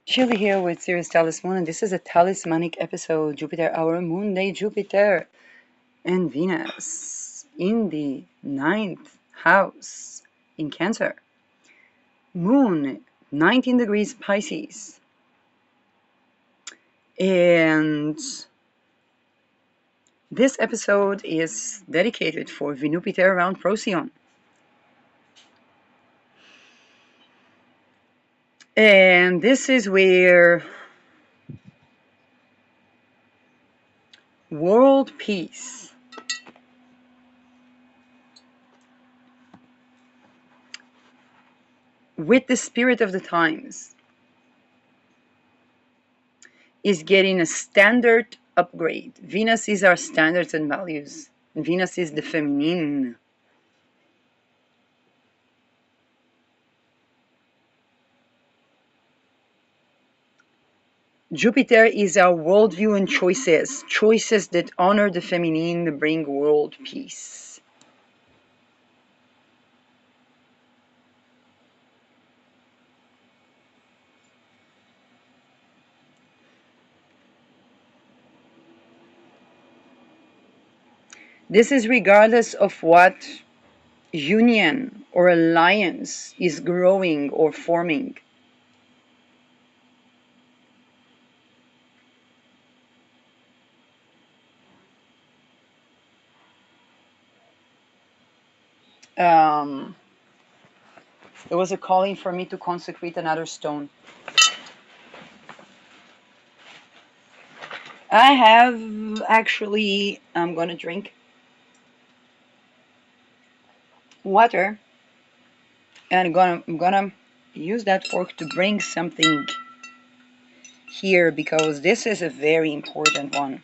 Chili here with Sirius Talisman, and this is a Talismanic episode. Jupiter, our moon day Jupiter, and Venus in the ninth house in Cancer. Moon, 19 degrees Pisces. And this episode is dedicated for Venupiter around Procyon. And this is where world peace with the spirit of the times is getting a standard upgrade. Venus is our standards and values. Venus is the feminine. Jupiter is our worldview and choices. Choices that honor the feminine bring world peace. This is regardless of what union or alliance is growing or forming. There was a calling for me to consecrate another stone. I have actually, I'm gonna drink water, and I'm gonna use that fork to bring something here because this is a very important one.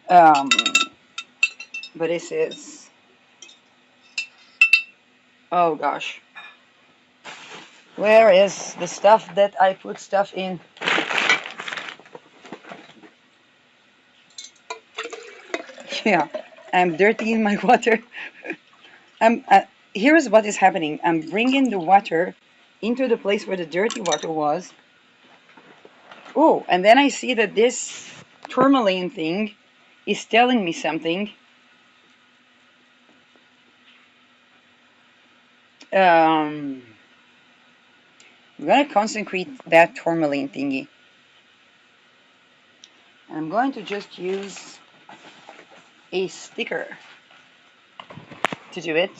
But this is, oh gosh, where is the stuff that I put stuff in? Yeah, I'm dirty in my water. I'm here's what is happening. I'm bringing the water into the place where the dirty water was. Oh, and then I see that this tourmaline thing is telling me something. I'm gonna consecrate that tourmaline thingy. I'm going to just use a sticker to do it.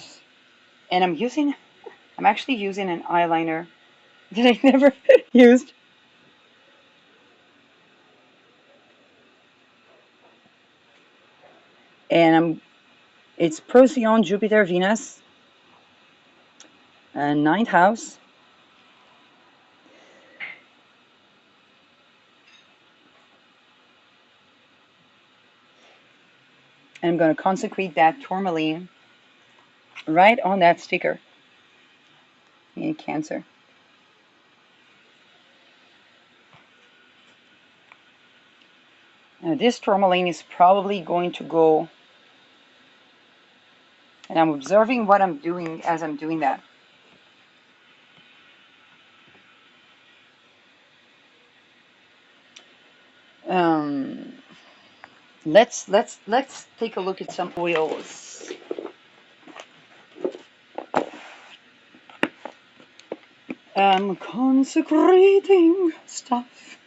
And I'm actually using an eyeliner that I never used. And it's Procyon, Jupiter, Venus, ninth house. And I'm going to consecrate that tourmaline right on that sticker in Cancer. Now this tourmaline is probably going to go, and I'm observing what I'm doing as I'm doing that. Let's take a look at some oils. I'm consecrating stuff.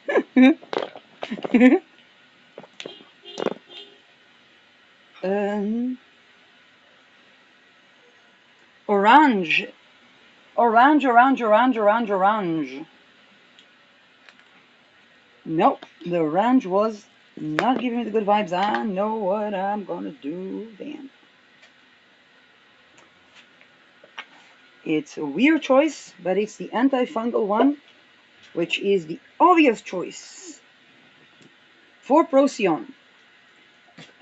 Orange. Orange, orange, orange, orange, orange. Nope, the orange was not giving me the good vibes. I know what I'm gonna do then. It's a weird choice, but it's the antifungal one, which is the obvious choice for Procyon.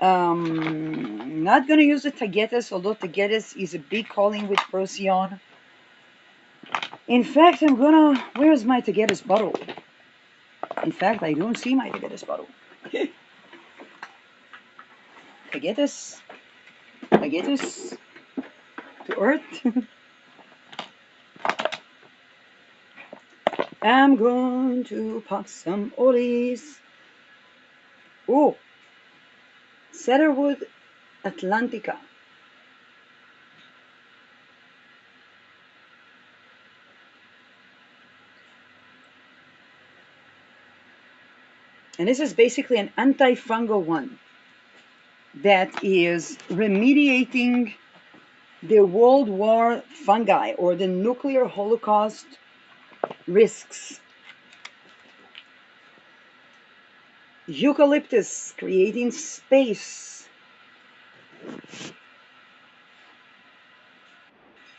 Not gonna use the tagetes, although tagetes is a big calling with Procyon. In fact, where's my tagetes bottle? In fact, I don't see my tagetes bottle. Tagetes to earth. I'm going to pop some ollies. Oh, cedarwood atlantica. And this is basically an antifungal one that is remediating the World War fungi or the nuclear holocaust risks. Eucalyptus creating space.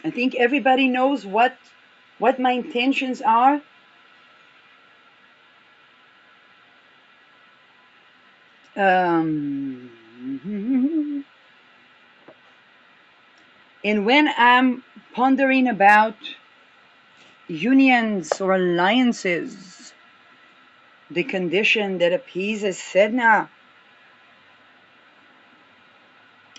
I think everybody knows what my intentions are. And when I'm pondering about unions or alliances, the condition that appeases Sedna,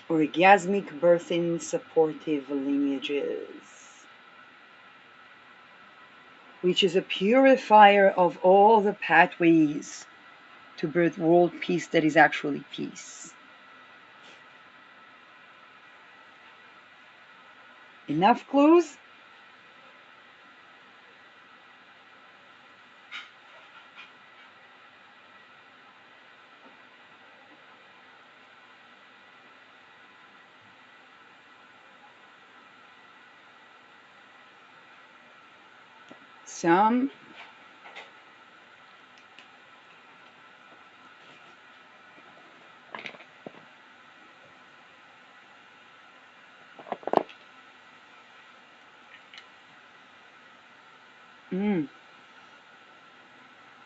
orgasmic birthing supportive lineages, which is a purifier of all the pathways to birth world peace that is actually peace. Enough clues? Some.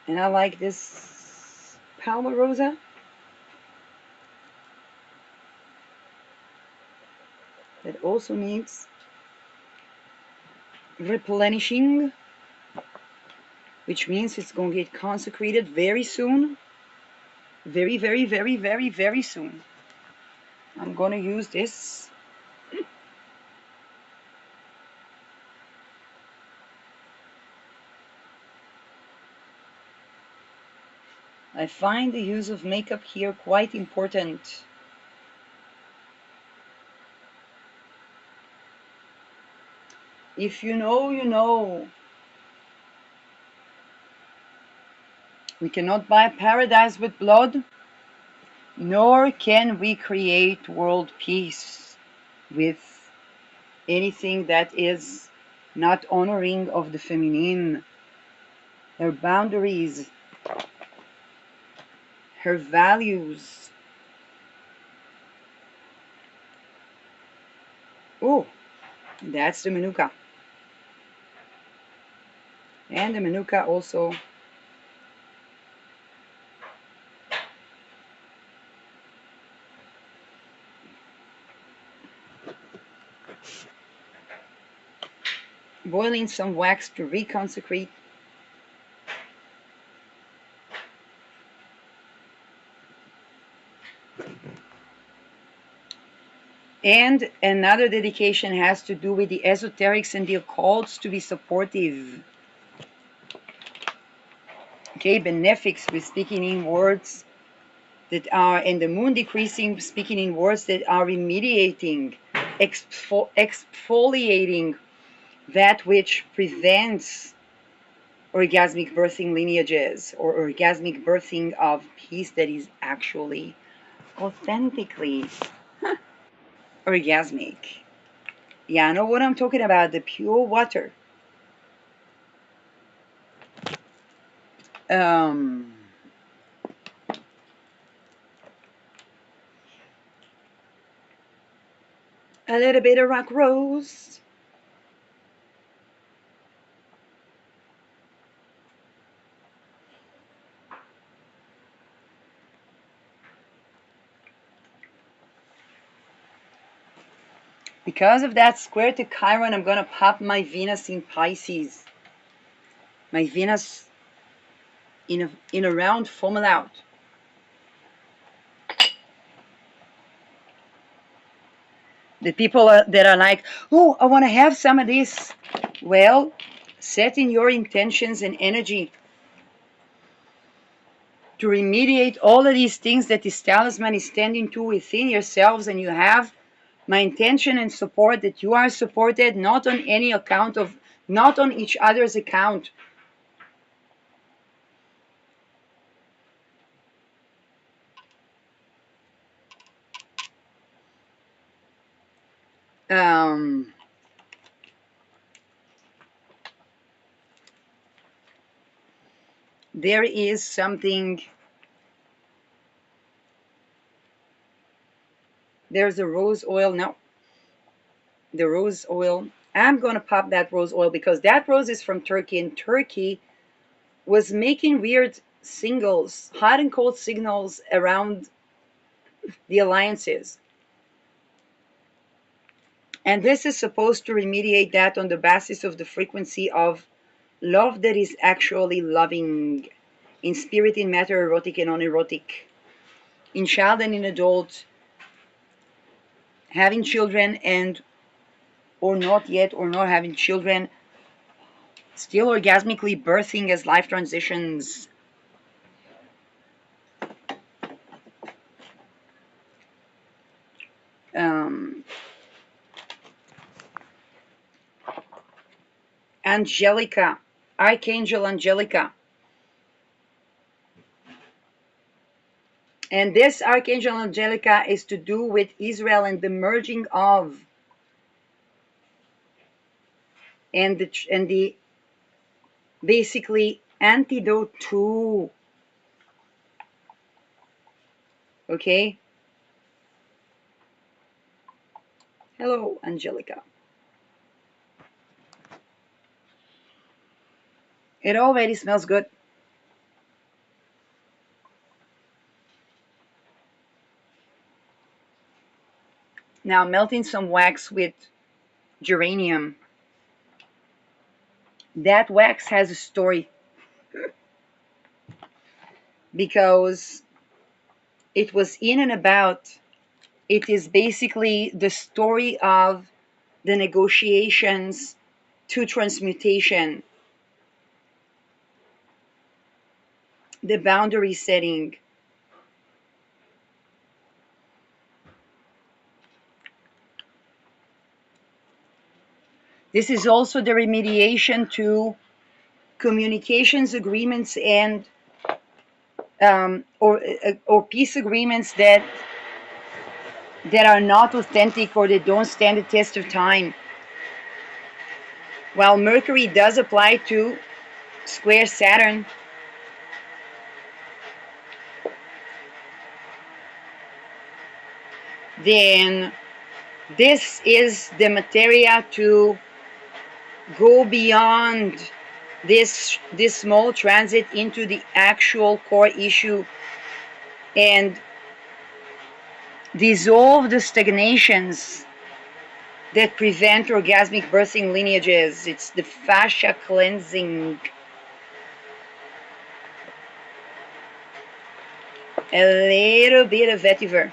And I like this Palmarosa. That also needs replenishing, which means it's going to get consecrated very soon. Very, very, very, very, very soon. I'm going to use this. I find the use of makeup here quite important. If you know, you know. We cannot buy paradise with blood, nor can we create world peace with anything that is not honoring of the feminine, her boundaries, her values. Oh, that's the Manuka. And the Manuka also boiling some wax to reconsecrate. And another dedication has to do with the esoterics and the occults to be supportive. Okay, benefics, we're speaking in words that are, and the moon decreasing, speaking in words that are remediating, exfoliating that which prevents orgasmic birthing lineages or orgasmic birthing of peace that is actually authentically orgasmic. Yeah, I know what I'm talking about, the pure water. Um, a little bit of rock rose. Because of that square to Chiron, I'm going to pop my Venus in Pisces. My Venus in a round funnel out. The people that are like, oh, I want to have some of this. Well, Set in your intentions and energy to remediate all of these things that this talisman is standing to within yourselves, and you have my intention and support that you are supported, not on any account of, not on each other's account. There is something, there's a rose oil. No, the rose oil. I'm going to pop that rose oil because that rose is from Turkey, and Turkey was making weird signals, hot and cold signals around the alliances. And this is supposed to remediate that on the basis of the frequency of love that is actually loving, in spirit, in matter, erotic and unerotic, in child and in adult, having children and or not yet, or not having children, still orgasmically birthing as life transitions. Angelica, Archangel Angelica. And this Archangel Angelica is to do with Israel and the merging of, and the basically antidote to. Okay? Hello, Angelica. It already smells good. Now, melting some wax with geranium. That wax has a story because it was in and about. It is basically the story of the negotiations to transmutation, the boundary setting. This is also the remediation to communications agreements and or peace agreements that are not authentic or that don't stand the test of time. While Mercury does apply to square Saturn, then this is the materia to go beyond this small transit into the actual core issue and dissolve the stagnations that prevent orgasmic birthing lineages. It's the fascia cleansing. A little bit of vetiver.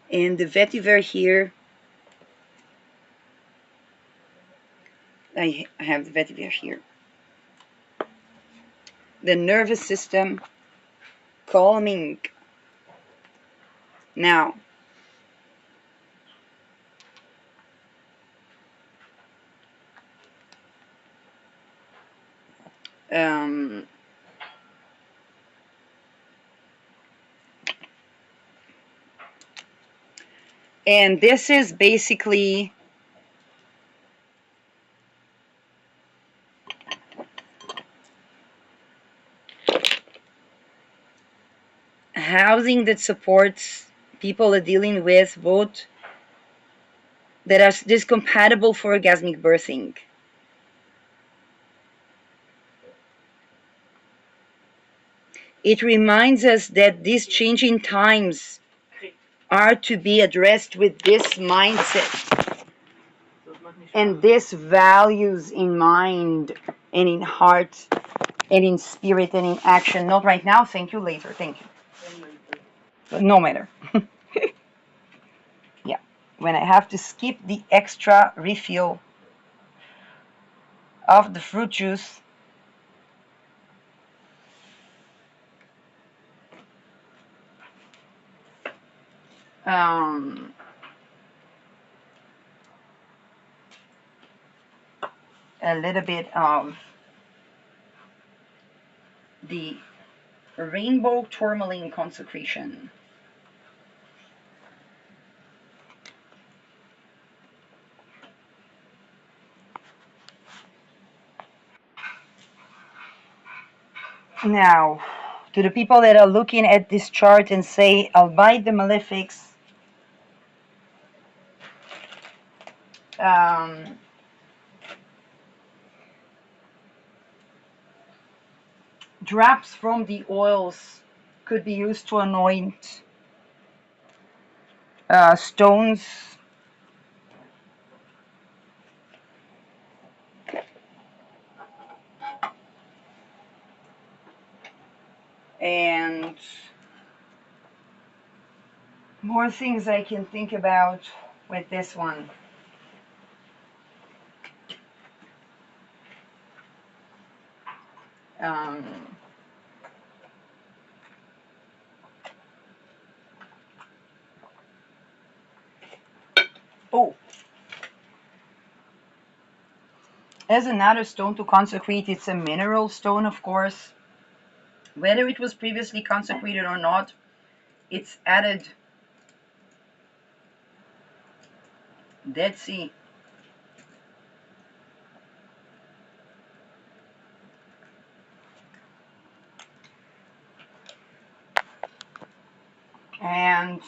And the vetiver here, I have the vetiver here. The nervous system calming. Now, and this is basically housing that supports people are dealing with both that are discompatible for orgasmic birthing. It reminds us that these changing times are to be addressed with this mindset and this values in mind and in heart and in spirit and in action. Not right now, thank you, later, thank you. but no matter. Yeah, when I have to skip the extra refill of the fruit juice, um, a little bit of the rainbow tourmaline consecration. Now, to the people that are looking at this chart and say, I'll buy the malefics, um, drops from the oils could be used to anoint stones. And more things I can think about with this one. Um, oh, as another stone to consecrate, it's a mineral stone, of course. Whether it was previously consecrated or not, it's added Dead Sea. And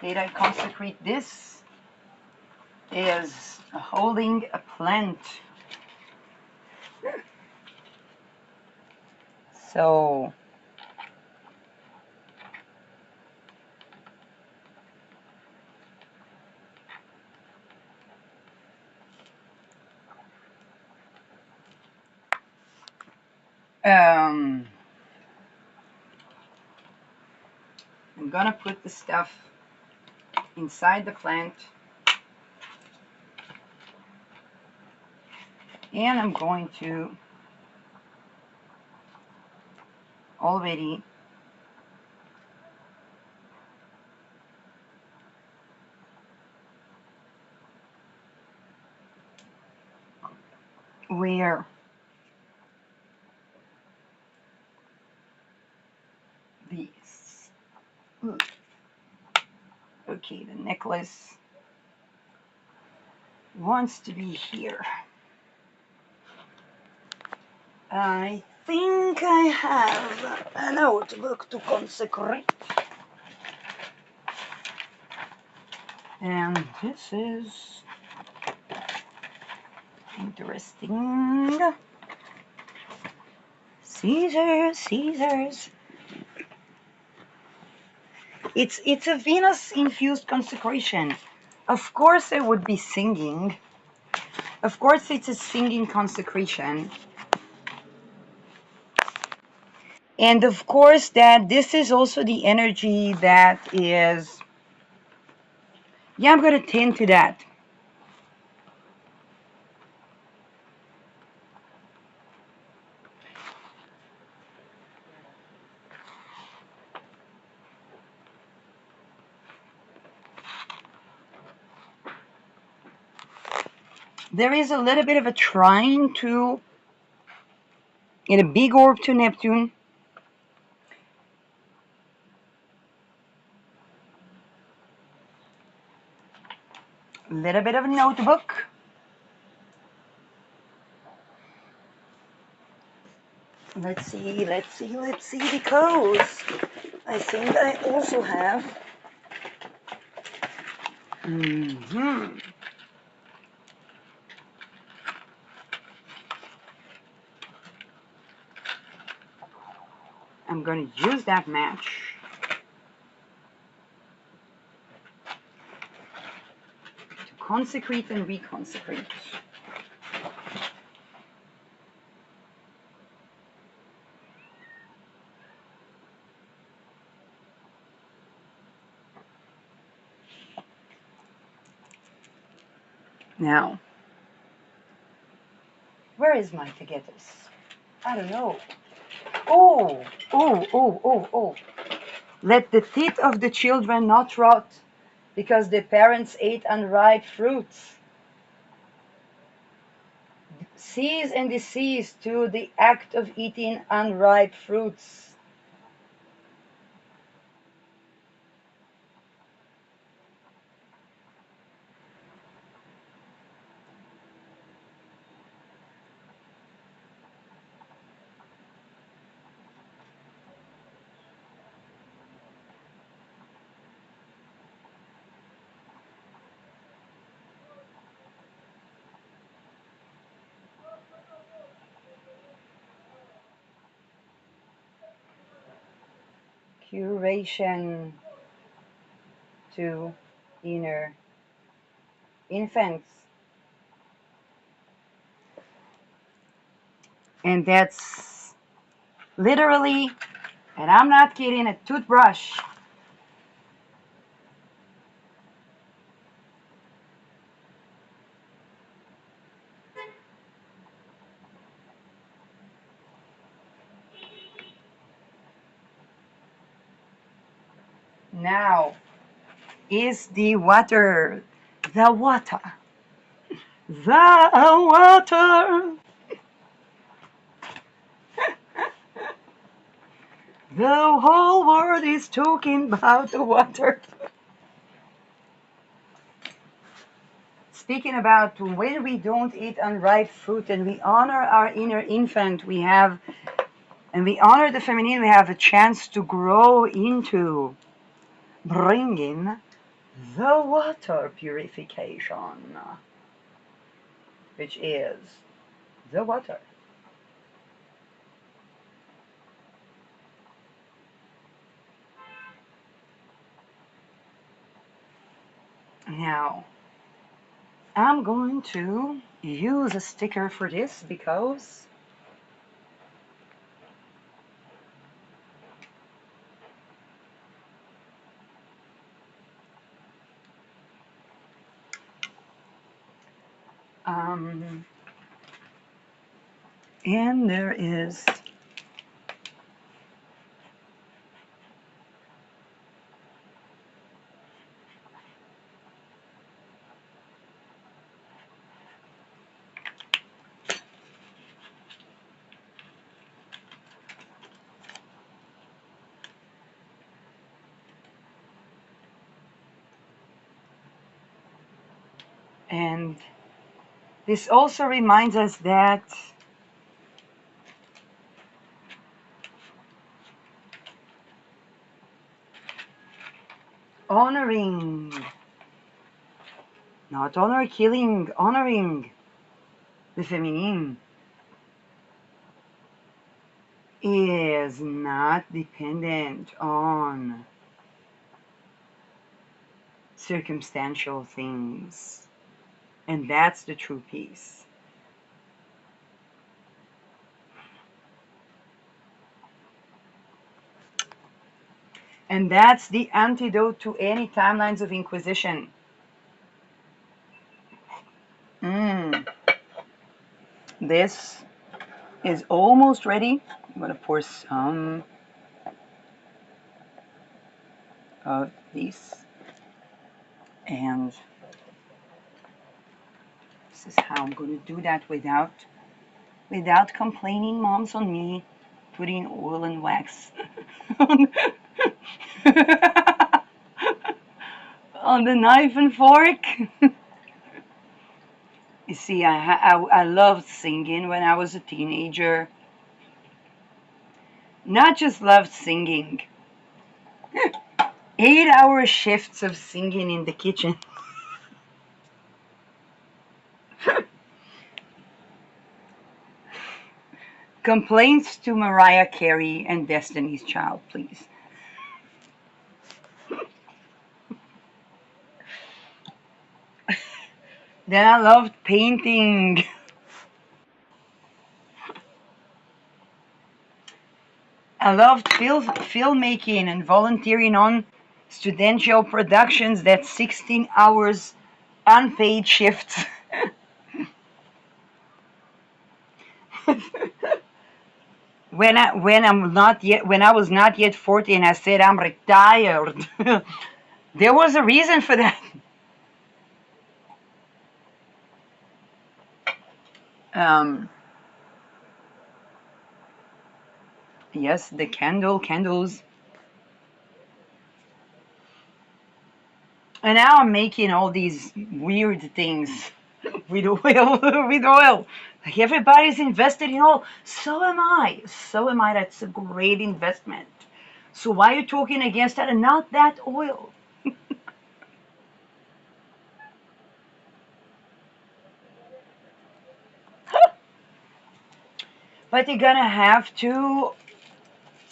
did I consecrate this? Is holding a plant. So I'm gonna put the stuff inside the plant, and I'm going to already wear these. Okay, the necklace wants to be here. I think I have a notebook to consecrate. And this is interesting. Caesars, Caesars. It's a Venus-infused consecration. Of course I would be singing. Of course it's a singing consecration. And of course that this is also the energy that is, yeah, I'm going to tend to that. There is a little bit of a trine to, in a big orb to Neptune. A little bit of a notebook. Let's see, because I think I also have. I'm going to use that match to consecrate and reconsecrate. Now, where is my tagetes? I don't know. Oh, oh, oh, oh, oh. Let the teeth of the children not rot, because the parents ate unripe fruits. Cease and desist to the act of eating unripe fruits. Curation to inner infants. And that's literally, and I'm not kidding, a toothbrush. Now is the water, the water, the water. The whole world is talking about the water. Speaking about when we don't eat unripe fruit and we honor our inner infant, we have, and we honor the feminine, we have a chance to grow into bringing the water purification, which is the water. Now, I'm going to use a sticker for this because and there is and this also reminds us that honoring, not honor killing, honoring the feminine is not dependent on circumstantial things. And that's the true peace. And that's the antidote to any timelines of inquisition. This is almost ready. I'm going to pour some of these. And this is how I'm going to do that without complaining, moms, on me putting oil and wax on, on the knife and fork. You see, I loved singing when I was a teenager. Not just loved singing. 8-hour shifts of singing in the kitchen. Complaints to Mariah Carey and Destiny's Child, please. Then I loved painting. I loved filmmaking and volunteering on studential productions. That's 16 hours unpaid shifts When I was not yet 40 and I said I'm retired, there was a reason for that. Um, yes, the candles. And now I'm making all these weird things with oil, with oil. Like everybody's invested in oil. So am I. So am I. That's a great investment. So why are you talking against that and not that oil? But you're gonna have to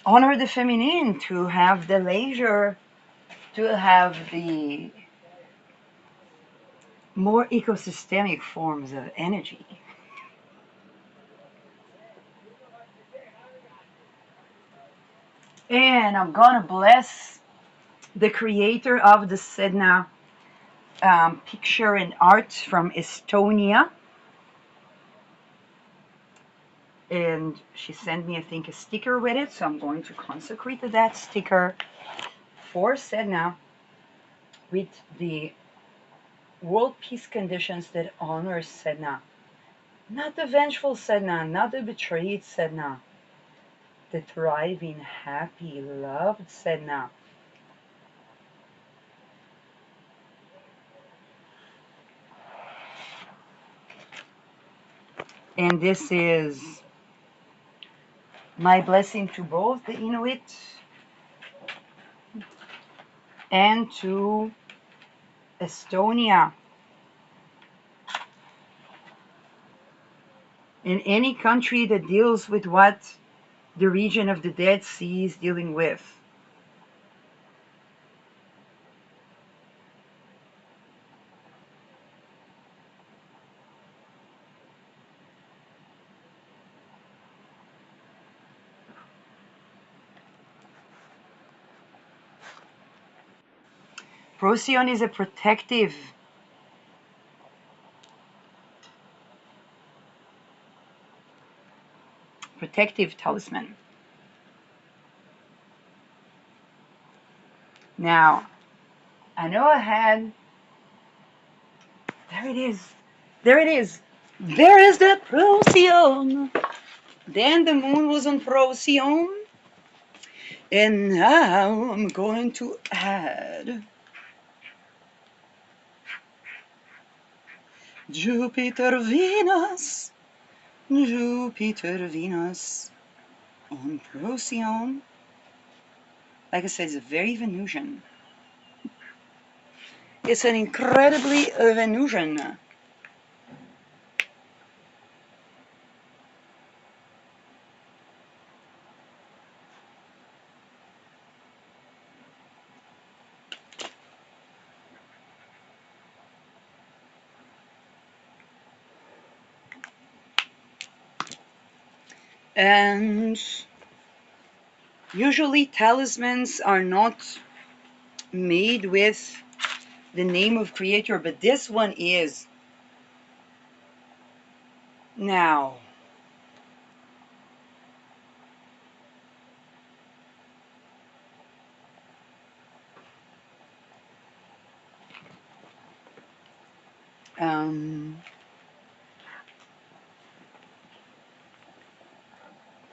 honor the feminine, to have the leisure, to have the more ecosystemic forms of energy. And I'm gonna bless the creator of the Sedna picture and art from Estonia. And she sent me, I think, a sticker with it. So I'm going to consecrate that sticker for Sedna with the world peace conditions that honors Sedna. Not the vengeful Sedna, not the betrayed Sedna. The thriving, happy, loved Sedna. And this is my blessing to both the Inuit and to Estonia. In any country that deals with what the region of the Dead Sea is dealing with. Procyon is a protective talisman. Now, I know I had, there it is, there it is, there is that Procyon. Then the moon was on Procyon, and now I'm going to add Jupiter, Venus, Jupiter, Venus on Procyon. Like I said, it's very Venusian. It's an incredibly Venusian. And usually talismans are not made with the name of creator, but this one is. Now,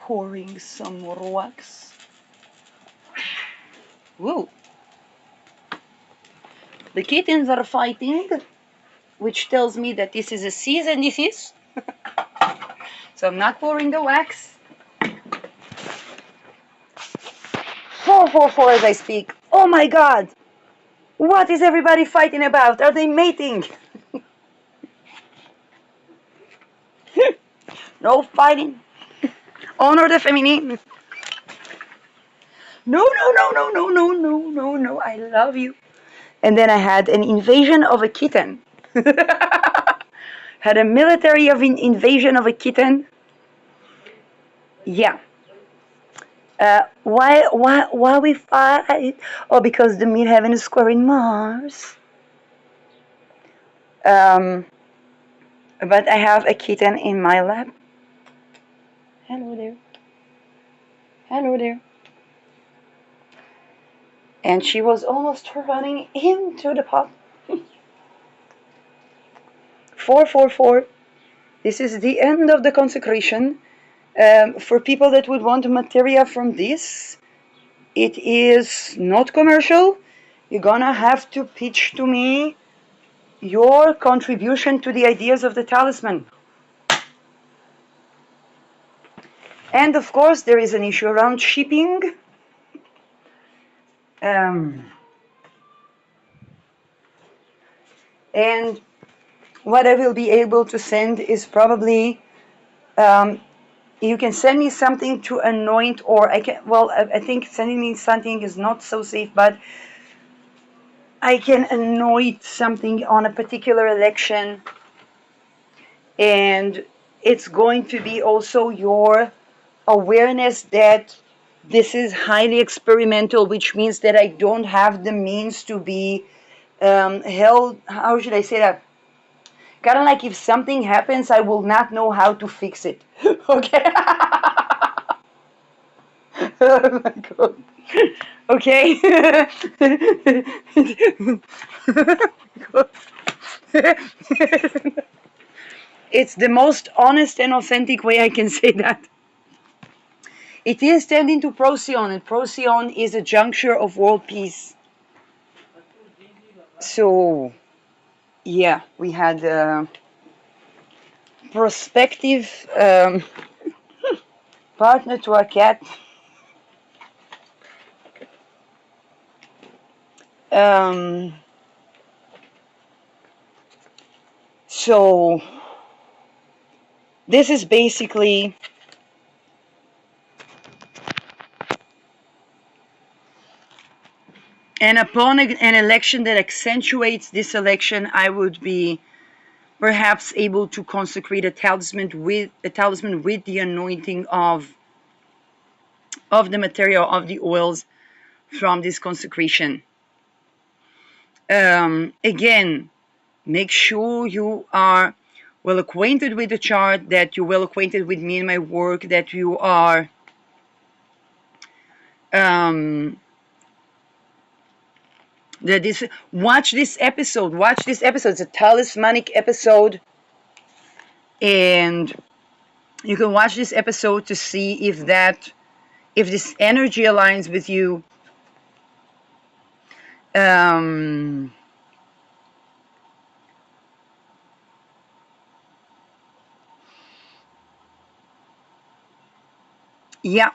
pouring some more wax. Woo! The kittens are fighting, which tells me that this is a season, this is. So I'm not pouring the wax. 444 as I speak. Oh my god! What is everybody fighting about? Are they mating? No fighting. Honor the feminine. No, no, no, no, no, no, no, no, no. I love you. And then I had an invasion of a kitten. Had a military of invasion of a kitten. Yeah. Why we fight? Oh, because the midheaven is squaring Mars. But I have a kitten in my lap. Hello there. Hello there. And she was almost running into the pot. 444. This is the end of the consecration. For people that would want materia from this, it is not commercial. You're gonna have to pitch to me your contribution to the ideas of the talisman. And of course, there is an issue around shipping. And what I will be able to send is probably you can send me something to anoint, or I think sending me something is not so safe, but I can anoint something on a particular election, and it's going to be also your awareness that this is highly experimental, which means that I don't have the means to be held, how should I say that? Kind of like if something happens, I will not know how to fix it. Okay? Oh my god. Okay? It's the most honest and authentic way I can say that. It is tending to Procyon, and Procyon is a juncture of world peace. So, yeah, we had a prospective partner to our cat. So, this is basically and upon an election that accentuates this election, I would be perhaps able to consecrate a talisman with the anointing of the material of the oils from this consecration. Again, make sure you are well acquainted with the chart, that you're well acquainted with me and my work, that you are watch this episode. It's a talismanic episode, and you can watch this episode to see if this energy aligns with you. Yeah.